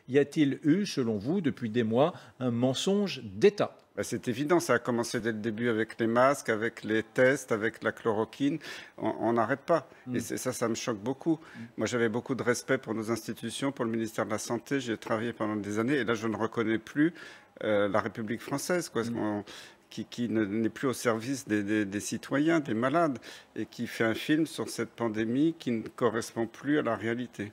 y a-t-il eu, selon vous, depuis des mois, un mensonge d'État? C'est évident, ça a commencé dès le début avec les masques, avec les tests, avec la chloroquine. On n'arrête pas. Et ça me choque beaucoup. Moi, j'avais beaucoup de respect pour nos institutions, pour le ministère de la Santé. J'ai travaillé pendant des années et là, je ne reconnais plus la République française, quoi. Qui n'est plus au service des citoyens, des malades, et qui fait un film sur cette pandémie qui ne correspond plus à la réalité.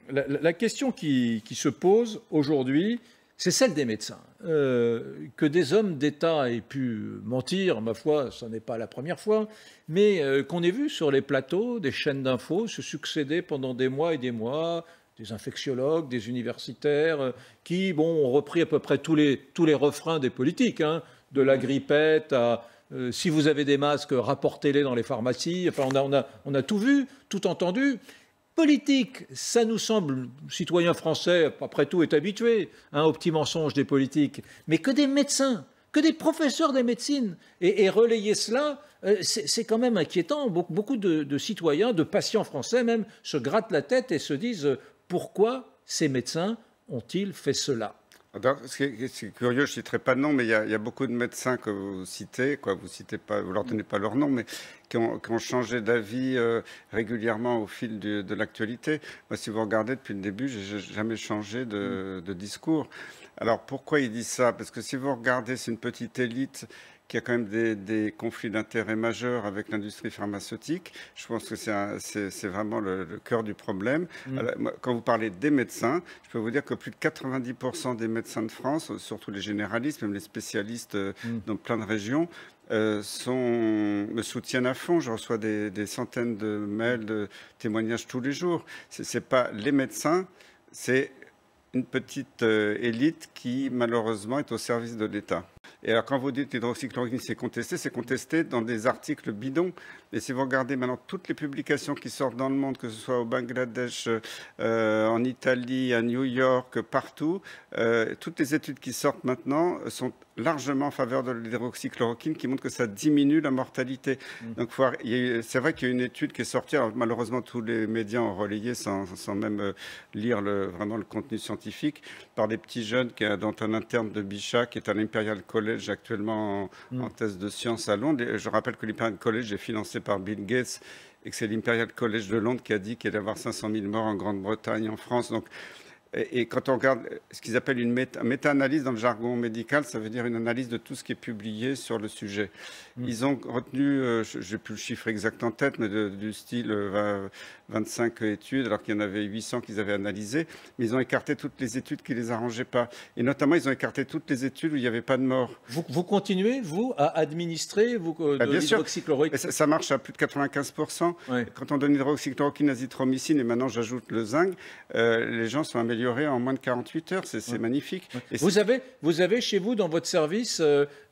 La question qui se pose aujourd'hui, c'est celle des médecins. Que des hommes d'État aient pu mentir, ma foi, ce n'est pas la première fois, mais qu'on ait vu sur les plateaux des chaînes d'infos se succéder pendant des mois et des mois, des infectiologues, des universitaires, qui ont repris à peu près tous les refrains des politiques, hein, de la grippette à si vous avez des masques, rapportez-les dans les pharmacies. Enfin, on a tout vu, tout entendu. Politique, ça nous semble, citoyens français, après tout, est habitué au petit mensonge des politiques, mais que des médecins, que des professeurs des médecines, et relayer cela, c'est quand même inquiétant. Beaucoup de citoyens, de patients français même, se grattent la tête et se disent pourquoi ces médecins ont-ils fait cela? C'est curieux, je ne citerai pas de nom, mais il y a beaucoup de médecins que vous citez, quoi, vous leur donnez pas leur nom, mais qui ont changé d'avis régulièrement au fil de l'actualité. Moi, si vous regardez depuis le début, j'ai jamais changé de discours. Alors pourquoi ils disent ça? Parce que si vous regardez, c'est une petite élite qui a quand même des conflits d'intérêts majeurs avec l'industrie pharmaceutique. Je pense que c'est vraiment le cœur du problème. Alors, quand vous parlez des médecins, je peux vous dire que plus de 90% des médecins de France, surtout les généralistes, même les spécialistes dans plein de régions, me soutiennent à fond. Je reçois des centaines de mails, de témoignages tous les jours. C'est pas les médecins, c'est une petite élite qui, malheureusement, est au service de l'État. Et alors, quand vous dites que l'hydroxychloroquine, c'est contesté dans des articles bidons. Et si vous regardez maintenant toutes les publications qui sortent dans le monde, que ce soit au Bangladesh, en Italie, à New York, partout, toutes les études qui sortent maintenant sont largement en faveur de l'hydroxychloroquine, qui montre que ça diminue la mortalité. Donc, c'est vrai qu'il y a une étude qui est sortie. Alors, malheureusement, tous les médias ont relayé sans même lire vraiment le contenu scientifique, par des petits jeunes dont un interne de Bichat, qui est à l'Imperial College actuellement en thèse de sciences à Londres. Et je rappelle que l'Imperial College est financé par Bill Gates et que c'est l'Imperial College de Londres qui a dit qu'il allait y avoir 500 000 morts en Grande-Bretagne, en France. Donc, et quand on regarde ce qu'ils appellent une méta-analyse dans le jargon médical, ça veut dire une analyse de tout ce qui est publié sur le sujet. Ils ont retenu, je n'ai plus le chiffre exact en tête, mais du style 25 études, alors qu'il y en avait 800 qu'ils avaient analysées, mais ils ont écarté toutes les études qui ne les arrangeaient pas. Et notamment, ils ont écarté toutes les études où il n'y avait pas de mort. Vous continuez, vous, à administrer de l'hydroxychloroquine? Ça marche à plus de 95%. Ouais. Quand on donne l'hydroxychloroquine, azithromycine, et maintenant j'ajoute le zinc, les gens sont améliorés en moins de 48 heures. C'est magnifique. Et vous avez chez vous, dans votre service,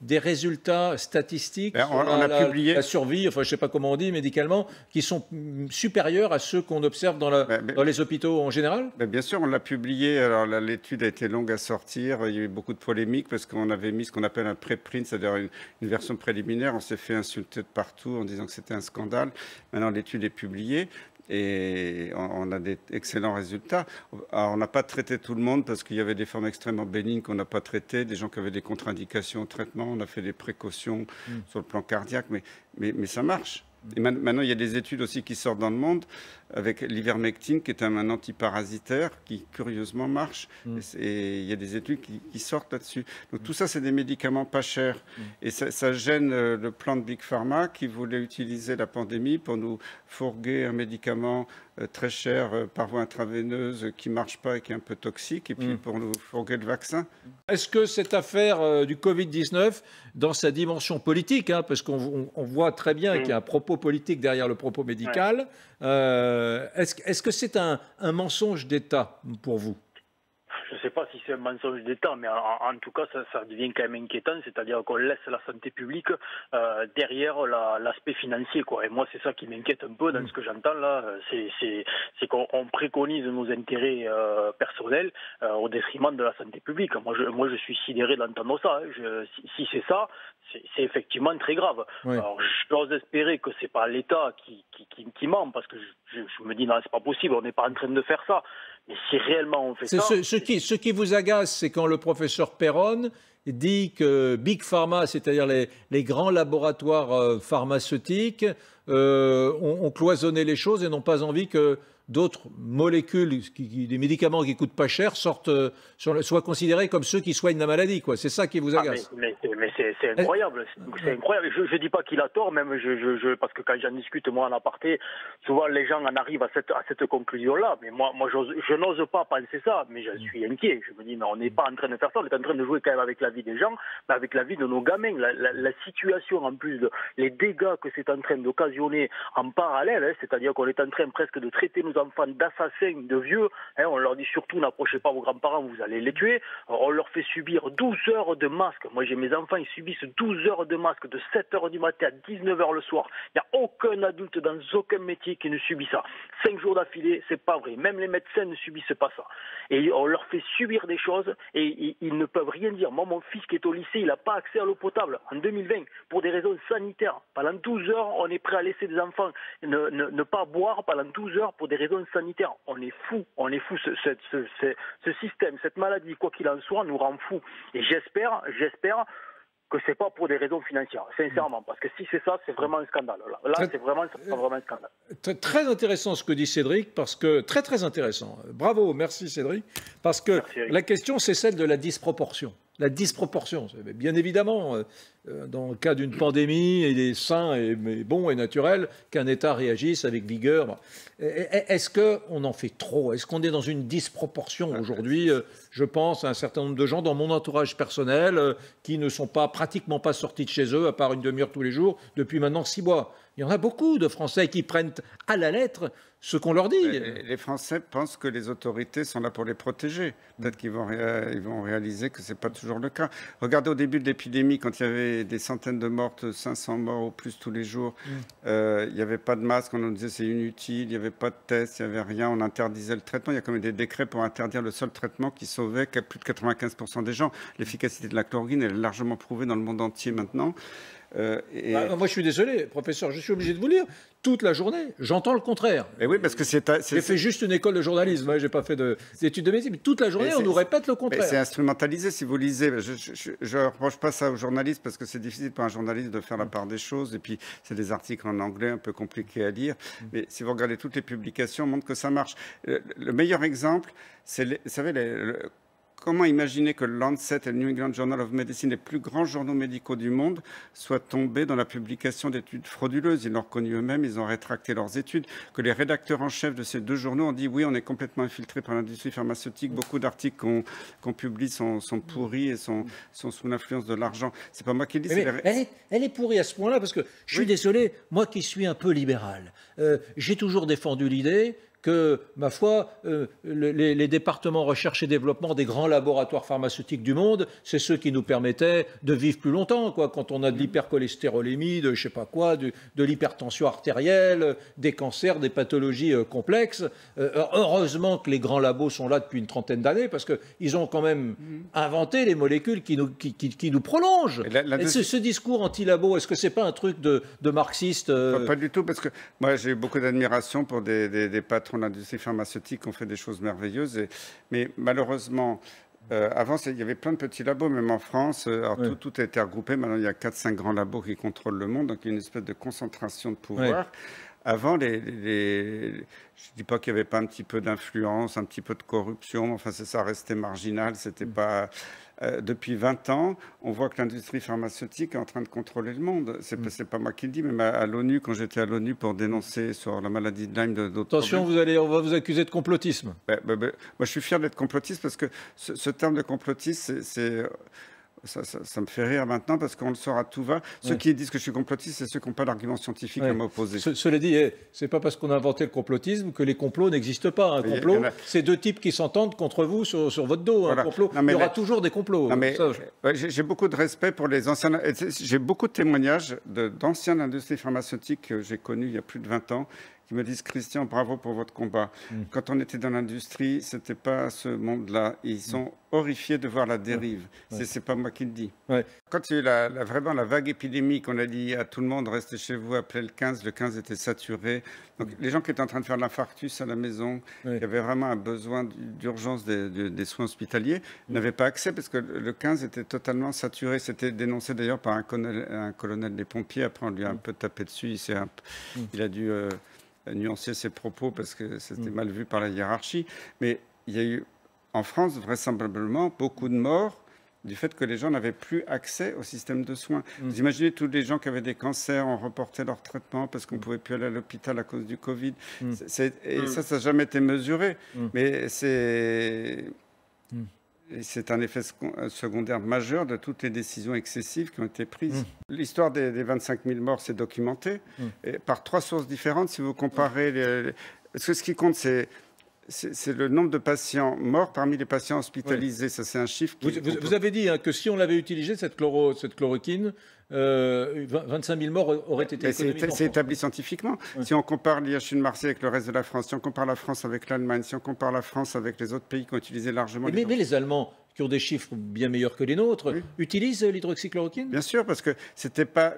des résultats statistiques on a publié la survie, enfin je ne sais pas comment on dit médicalement, qui sont supérieurs à ceux qu'on observe dans les hôpitaux en général? Bien sûr, on l'a publié. Alors l'étude a été longue à sortir. Il y a eu beaucoup de polémiques parce qu'on avait mis ce qu'on appelle un préprint, c'est-à-dire une version préliminaire. On s'est fait insulter de partout en disant que c'était un scandale. Maintenant, l'étude est publiée. Et on a des excellents résultats. Alors, on n'a pas traité tout le monde parce qu'il y avait des formes extrêmement bénignes qu'on n'a pas traitées, des gens qui avaient des contre-indications au traitement. On a fait des précautions sur le plan cardiaque, mais ça marche. Et maintenant, il y a des études aussi qui sortent dans le monde avec l'ivermectine, qui est un antiparasitaire qui, curieusement, marche. Et il y a des études qui sortent là-dessus. Donc, tout ça, c'est des médicaments pas chers. Et ça gêne le plan de Big Pharma qui voulait utiliser la pandémie pour nous fourguer un médicament très cher par voie intraveineuse qui ne marche pas et qui est un peu toxique, et puis pour nous fourguer le vaccin. Est-ce que cette affaire du Covid-19, dans sa dimension politique, parce qu'on voit très bien qu'il y a un propos politique derrière le propos médical, est-ce que c'est un mensonge d'État pour vous? Je ne sais pas si c'est un mensonge d'État, mais en tout cas, ça devient quand même inquiétant, c'est-à-dire qu'on laisse la santé publique derrière l'aspect financier, quoi. Et moi, c'est ça qui m'inquiète un peu dans ce que j'entends là, c'est qu'on préconise nos intérêts personnels au détriment de la santé publique. Moi, je suis sidéré d'entendre ça. Si c'est ça, c'est effectivement très grave. Ouais. Alors, j'ose espérer que c'est pas l'État qui ment, parce que je me dis non, c'est pas possible, on n'est pas en train de faire ça. Et si réellement on fait ça... Ce qui vous agace, c'est quand le professeur Perron dit que Big Pharma, c'est-à-dire les grands laboratoires pharmaceutiques, ont cloisonné les choses et n'ont pas envie que d'autres molécules, des médicaments qui coûtent pas cher, soient considérés comme ceux qui soignent la maladie, quoi. C'est ça qui vous agace. Mais c'est incroyable. C'est incroyable. Je ne dis pas qu'il a tort, même parce que quand j'en discute moi en aparté, souvent les gens en arrivent à cette conclusion-là. Mais moi je n'ose pas penser ça, mais je suis inquiet. Je me dis, mais on n'est pas en train de faire ça, on est en train de jouer quand même avec la vie des gens, mais avec la vie de nos gamins. La situation, en plus les dégâts que c'est en train d'occasionner en parallèle, hein, c'est-à-dire qu'on est en train presque de traiter nos enfants d'assassins, de vieux, hein, on leur dit surtout n'approchez pas vos grands-parents, vous allez les tuer. On leur fait subir 12 heures de masque. Moi j'ai mes enfants, ils subissent 12 heures de masque de 7 heures du matin à 19 heures le soir. Il n'y a aucun adulte dans aucun métier qui ne subit ça. 5 jours d'affilée, c'est pas vrai. Même les médecins ne subissent pas ça. Et on leur fait subir des choses et ils ne peuvent rien dire. Moi, mon fils qui est au lycée, il n'a pas accès à l'eau potable en 2020 pour des raisons sanitaires. Pendant 12 heures, on est prêt à laisser des enfants ne pas boire pendant 12 heures pour des raisons sanitaires. On est fou. Ce système, cette maladie, quoi qu'il en soit, nous rend fous. Et j'espère que c'est pas pour des raisons financières, sincèrement, parce que si c'est ça, c'est vraiment un scandale. Là, c'est vraiment un scandale. Très intéressant ce que dit Cédric, parce que très intéressant. Bravo, merci Cédric, parce que la question c'est celle de la disproportion. La disproportion, bien évidemment, dans le cas d'une pandémie, il est sain et bon et naturel qu'un État réagisse avec vigueur. Est-ce qu'on en fait trop? Est-ce qu'on est dans une disproportion aujourd'hui? Je pense à un certain nombre de gens dans mon entourage personnel qui ne sont pratiquement pas sortis de chez eux, à part une demi-heure tous les jours, depuis maintenant 6 mois. Il y en a beaucoup de Français qui prennent à la lettre ce qu'on leur dit. Les Français pensent que les autorités sont là pour les protéger. Peut-être qu'ils vont réaliser que ce n'est pas toujours le cas. Regardez au début de l'épidémie, quand il y avait des centaines de morts, 500 morts au plus tous les jours, il n'y avait pas de masque, on nous disait c'est inutile, il n'y avait pas de tests, il n'y avait rien, on interdisait le traitement. Il y a quand même des décrets pour interdire le seul traitement qui sauvait plus de 95% des gens. L'efficacité de la chloroquine, elle est largement prouvée dans le monde entier maintenant. Moi, je suis désolé, professeur, je suis obligé de vous lire. Toute la journée, j'entends le contraire. Et oui, parce que j'ai fait juste une école de journalisme, j'ai pas fait d'études de médecine, mais toute la journée, on nous répète le contraire. C'est instrumentalisé si vous lisez. Je ne reproche pas ça aux journalistes, parce que c'est difficile pour un journaliste de faire la part des choses. Et puis, c'est des articles en anglais un peu compliqués à lire. Mais si vous regardez toutes les publications, on montre que ça marche. Le meilleur exemple, c'est, vous savez, comment imaginer que le Lancet et le New England Journal of Medicine, les plus grands journaux médicaux du monde, soient tombés dans la publication d'études frauduleuses? Ils l'ont reconnu eux-mêmes, ils ont rétracté leurs études. Que les rédacteurs en chef de ces 2 journaux ont dit oui, on est complètement infiltré par l'industrie pharmaceutique. Beaucoup d'articles qu'on publie sont pourris et sont sous l'influence de l'argent. C'est pas moi qui le dis. Elle est pourrie à ce point-là, parce que je suis désolé, moi qui suis un peu libéral, j'ai toujours défendu l'idée que, ma foi, les départements recherche et développement des grands laboratoires pharmaceutiques du monde, c'est ceux qui nous permettaient de vivre plus longtemps, quoi. Quand on a de l'hypercholestérolémie, de je sais pas quoi, de l'hypertension artérielle, des cancers, des pathologies complexes. Heureusement que les grands labos sont là depuis une trentaine d'années, parce qu'ils ont quand même inventé les molécules qui nous prolongent. Et ce discours anti-labo, est-ce que c'est pas un truc de marxiste Pas du tout, parce que moi j'ai eu beaucoup d'admiration pour des patrons de l'industrie pharmaceutique qui ont fait des choses merveilleuses. Mais malheureusement, avant, il y avait plein de petits labos, même en France. Alors, tout a été regroupé. Maintenant, il y a 4-5 grands labos qui contrôlent le monde. Donc, il y a une espèce de concentration de pouvoir. Avant, je ne dis pas qu'il n'y avait pas un petit peu d'influence, un petit peu de corruption. Enfin, ça restait marginal. C'était pas... depuis 20 ans, on voit que l'industrie pharmaceutique est en train de contrôler le monde. C'est pas moi qui le dis, mais à l'ONU, quand j'étais à l'ONU pour dénoncer sur la maladie de Lyme d'autres Attention, on va vous accuser de complotisme. Moi, je suis fier d'être complotiste, parce que ce terme de complotiste, ça me fait rire maintenant, parce qu'on le sort à tout va. Ceux qui disent que je suis complotiste, c'est ceux qui n'ont pas d'argument scientifique à m'opposer. Cela dit, c'est pas parce qu'on a inventé le complotisme que les complots n'existent pas. Un complot, c'est 2 types qui s'entendent contre vous sur votre dos. Voilà. Un complot, il y aura toujours des complots. J'ai beaucoup de respect pour les anciens. J'ai beaucoup de témoignages d'anciens de l'industrie pharmaceutique que j'ai connus il y a plus de 20 ans, qui me disent « Christian, bravo pour votre combat ». Quand on était dans l'industrie, ce n'était pas ce monde-là. Ils sont horrifiés de voir la dérive. C'est pas moi qui le dis. Quand il y a eu vraiment la vague épidémique, on a dit à tout le monde « restez chez vous », appelez le 15 était saturé. Donc les gens qui étaient en train de faire de l'infarctus à la maison, qui avaient vraiment un besoin d'urgence des soins hospitaliers, n'avaient pas accès parce que le 15 était totalement saturé. C'était dénoncé d'ailleurs par un colonel des pompiers. Après, on lui a un peu tapé dessus. Il a dû nuancer ses propos parce que c'était mal vu par la hiérarchie. Mais il y a eu, en France, vraisemblablement, beaucoup de morts du fait que les gens n'avaient plus accès au système de soins. Vous imaginez tous les gens qui avaient des cancers, ont reporté leur traitement parce qu'on ne pouvait plus aller à l'hôpital à cause du Covid. Ça n'a jamais été mesuré. Mais c'est un effet secondaire majeur de toutes les décisions excessives qui ont été prises. L'histoire des 25 000 morts, c'est documenté par 3 sources différentes. Si vous comparez... Parce que ce qui compte, c'est le nombre de patients morts parmi les patients hospitalisés. Ça, c'est un chiffre qui... Vous avez dit que si on l'avait utilisé, cette chloroquine, 25 000 morts auraient été économisés. C'est établi scientifiquement. Si on compare l'IHU de Marseille avec le reste de la France, si on compare la France avec l'Allemagne, si on compare la France avec les autres pays qui ont utilisé largement... Mais les Allemands, qui ont des chiffres bien meilleurs que les nôtres, utilisent l'hydroxychloroquine? Bien sûr, parce que c'était pas...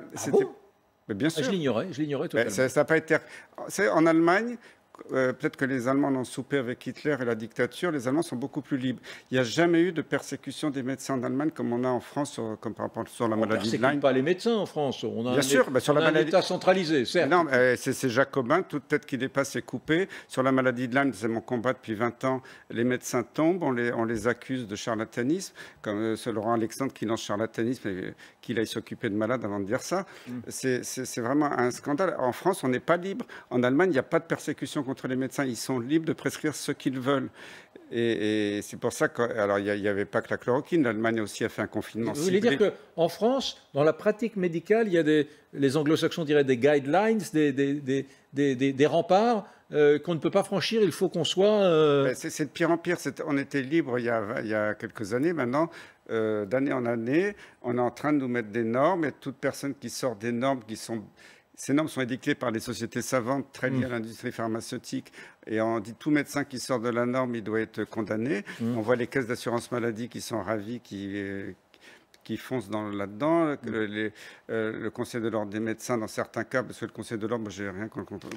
Mais bien sûr. Je l'ignorais totalement. Ça n'a pas été... En Allemagne... peut-être que les Allemands ont soupé avec Hitler et la dictature, les Allemands sont beaucoup plus libres. Il n'y a jamais eu de persécution des médecins en Allemagne comme on a en France, comme par rapport sur la maladie de Lyme. On ne persécute pas les médecins en France. On a un État centralisé, certes. Non, c'est jacobin, toute tête qui dépasse est coupée. Sur la maladie de Lyme, c'est mon combat depuis 20 ans. Les médecins tombent, on les accuse de charlatanisme, comme ce Laurent Alexandre qui lance charlatanisme et qu'il aille s'occuper de malades avant de dire ça. C'est vraiment un scandale. En France, on n'est pas libre. En Allemagne, il n'y a pas de persécution contre les médecins, ils sont libres de prescrire ce qu'ils veulent. Et c'est pour ça qu'il n'y avait pas que la chloroquine, l'Allemagne aussi a fait un confinement ciblé. Vous voulez dire qu'en France, dans la pratique médicale, il y a les anglo-saxons diraient des guidelines, des remparts qu'on ne peut pas franchir, il faut qu'on soit... C'est de pire en pire. On était libre il y a quelques années maintenant. D'année en année, on est en train de nous mettre des normes et toute personne qui sort des normes qui sont... Ces normes sont édictées par des sociétés savantes très liées à l'industrie pharmaceutique. Et on dit tout médecin qui sort de la norme, il doit être condamné. On voit les caisses d'assurance maladie qui sont ravies, qui foncent là-dedans. Le Conseil de l'ordre des médecins, dans certains cas, parce que le Conseil de l'ordre, moi, j'ai rien contre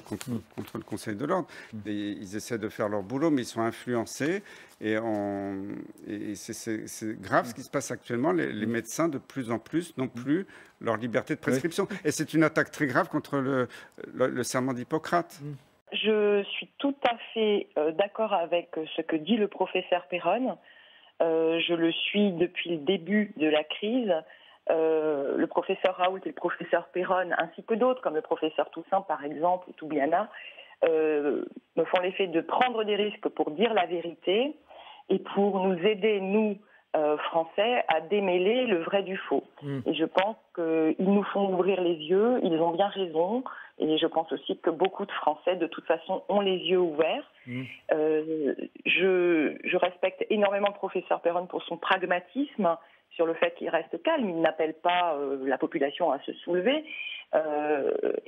le Conseil de l'ordre. Ils essaient de faire leur boulot, mais ils sont influencés. Et c'est grave ce qui se passe actuellement. Les médecins, de plus en plus, n'ont plus leur liberté de prescription. Et c'est une attaque très grave contre le serment d'Hippocrate. Je suis tout à fait d'accord avec ce que dit le professeur Perron. Je le suis depuis le début de la crise. Le professeur Raoult et le professeur Perron, ainsi que d'autres, comme le professeur Toussaint par exemple, ou Toubiana, me font l'effet de prendre des risques pour dire la vérité et pour nous aider, nous, Français, à démêler le vrai du faux. Et je pense qu'ils nous font ouvrir les yeux, ils ont bien raison, et je pense aussi que beaucoup de Français, de toute façon, ont les yeux ouverts. Je respecte énormément le professeur Perron pour son pragmatisme sur le fait qu'il reste calme, il n'appelle pas la population à se soulever.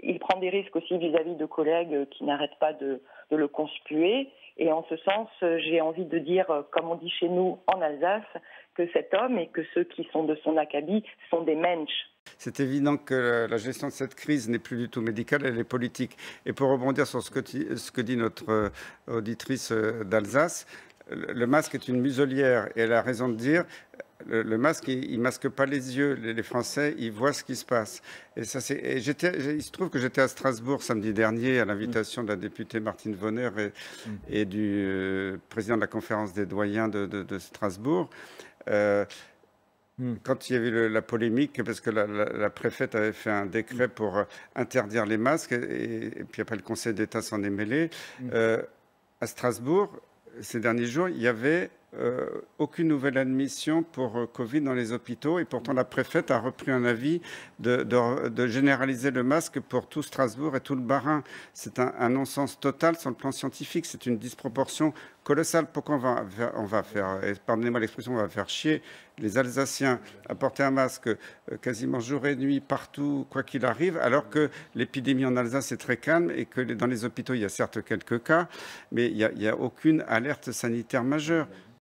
Il prend des risques aussi vis-à-vis de collègues qui n'arrêtent pas de le conspuer. Et en ce sens, j'ai envie de dire, comme on dit chez nous en Alsace, que cet homme et que ceux qui sont de son acabit sont des mensch. C'est évident que la gestion de cette crise n'est plus du tout médicale, elle est politique. Et pour rebondir sur ce que dit notre auditrice d'Alsace, le masque est une muselière et elle a raison de dire le masque, il ne masque pas les yeux. Les Français, ils voient ce qui se passe. Et il se trouve que j'étais à Strasbourg samedi dernier à l'invitation de la députée Martine Vonner et du président de la conférence des doyens de Strasbourg. Quand il y avait eu la polémique, parce que la préfète avait fait un décret pour interdire les masques, et puis après le Conseil d'État s'en est mêlé, à Strasbourg, ces derniers jours, il y avait aucune nouvelle admission pour Covid dans les hôpitaux. Et pourtant, la préfète a repris un avis de généraliser le masque pour tout Strasbourg et tout le Bas-Rhin. C'est un non-sens total sur le plan scientifique. C'est une disproportion colossale. Pourquoi on va faire, pardonnez-moi l'expression, on va faire chier les Alsaciens à porter un masque quasiment jour et nuit partout, quoi qu'il arrive, alors que l'épidémie en Alsace est très calme et que dans les hôpitaux, il y a certes quelques cas, mais il n'y a aucune alerte sanitaire majeure.